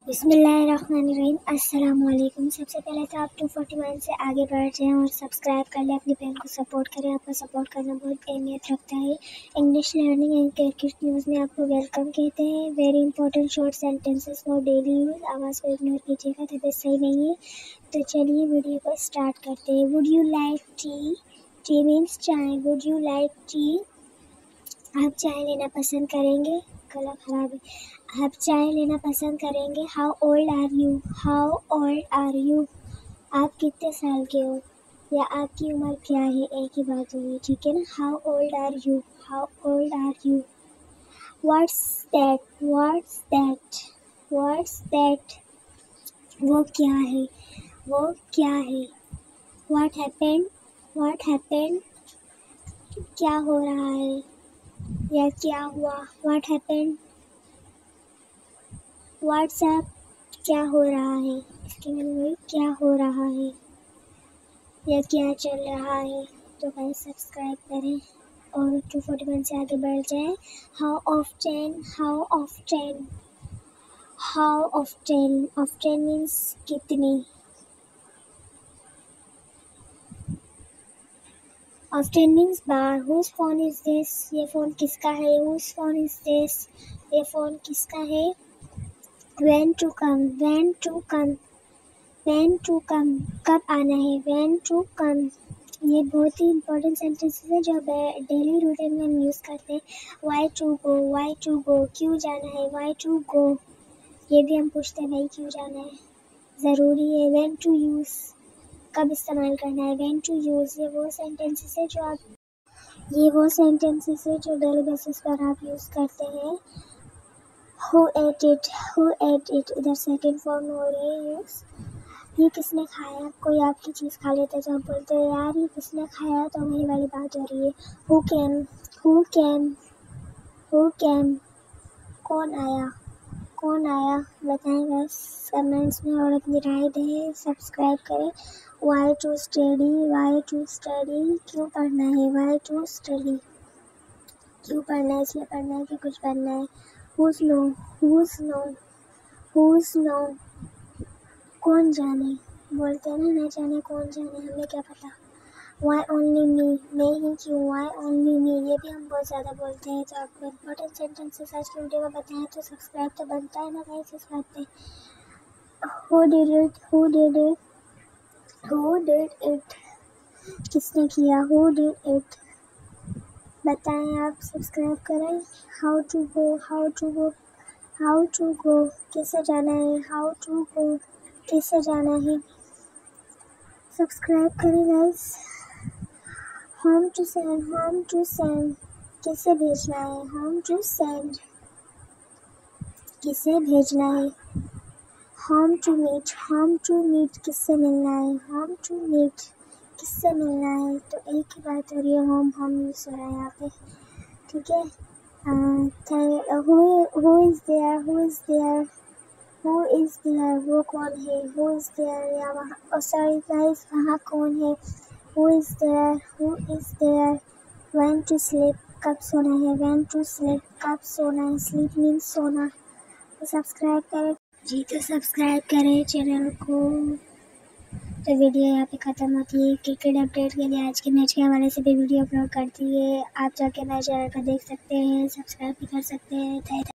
बिस्मिल्लाहिर्रहमानिर्रहीम। अस्सलाम वालेकुम। सबसे पहले तो आप 241 से आगे बढ़ जाएं और सब्सक्राइब कर लें, अपनी बहन को सपोर्ट करें। आपका सपोर्ट करना बहुत अहमियत रखता है। English learning and cricket news में आपको वेलकम कहते हैं। Very important short sentences for daily use. आवाज़ को इग्नोर कीजिएगा, तबीयत सही नहीं है। तो चलिए वीडियो को स्टार्ट करते हैं। Would you like tea? Tea means चाय। Would you like tea? आप चाय लेना पसंद करेंगे? गला खराब है। आप चाय लेना पसंद करेंगे? How old are you? How old are you? आप कितने साल के हो या आपकी उम्र क्या है, एक ही बात होगी, ठीक है ना। How old are you? How old are you? What's that? What's that? What's that? वो क्या है? वो क्या है? What happened? What happened? क्या हो रहा है या क्या हुआ? What happened? व्हाट्सएप? क्या हो रहा है? इसके मतलब क्या हो रहा है या क्या चल रहा है। तो गाइस सब्सक्राइब करें और 241 से आगे बढ़ जाएं। How often? How often? How often? Often means कितनी। ऑफ्टन मीन्स बार। Whose phone is this? ये फ़ोन किसका है? Whose phone is this? ये फ़ोन किसका है। When to come? When to come? When to come? कब आना है। When to come? ये बहुत ही इंपॉर्टेंट सेंटेंसेस है जो डेली रूटीन में हम यूज़ करते हैं। Why to go? Why to go? क्यों जाना है। Why to go? ये भी हम पूछते हैं, भाई क्यों जाना है, ज़रूरी है। When to use? कब इस्तेमाल करना है। When to use? ये वो सेंटेंसेस है जो डेली बेसिस पर आप यूज़ करते हैं। Who at it? Who at it? इधर सेकेंड फॉर्म हो रही है यूज़। ये किसने खाया? कोई आपकी चीज़ खा लेता है तो आप बोलते हैं यार ये किसने खाया, तो वही वाली बात हो रही है। Who came? Who came? Who came? कौन आया? कौन आया? बताएं बस कमेंट्स में और अपनी राय दें। सब्सक्राइब करें। Why to study? Why to study? क्यों पढ़ना है। Why to study? क्यों पढ़ना है, इसलिए पढ़ना है कि कुछ पढ़ना है। Who's know? Who's know? Who's know? कौन जाने? बोलते हैं ना, न जाने कौन जाने, हमें क्या पता। Why only me? मैं ही क्यों। Why only me? ये भी हम बहुत ज़्यादा बोलते हैं। तो आपको इम्पोर्टेंट सेंटेंसेस आज की वीडियो में बताएं तो सब्सक्राइब तो बनता है ना गाइस इस बात पे। Who did it? Who did it? Who did it? किसने किया। Who did it? बताएं आप, सब्सक्राइब करें। How to go? How to go? How to go? कैसे जाना है। How to go? कैसे जाना है। सब्सक्राइब करें guys. Whom to send? Whom to send? किसे भेजना है। Whom to send? किसे भेजना है। Whom to meet? Whom to meet? किससे मिलना है। Whom to meet? किससे मिलना है। तो एक ही बात हो रही है, होम होम यूज़ हो रहा है यहाँ पे, ठीक है। Who is there? Who is there? Who is there? वो कौन है। Who is there? या वहाँ, सॉरी गाइस, वहाँ कौन है। Who is there? Who is there? When to sleep? कब सोना है। When to sleep? कब सोना है। स्लीप मीन्स सोना। तो सब्सक्राइब करें जी, तो सब्सक्राइब करें चैनल को। तो वीडियो यहाँ पे ख़त्म होती है। क्रिकेट अपडेट के लिए आज के मैच के हवाले से भी वीडियो अपलोड करती है, आप जाके मेरे चैनल पर देख सकते हैं, सब्सक्राइब भी कर सकते हैं।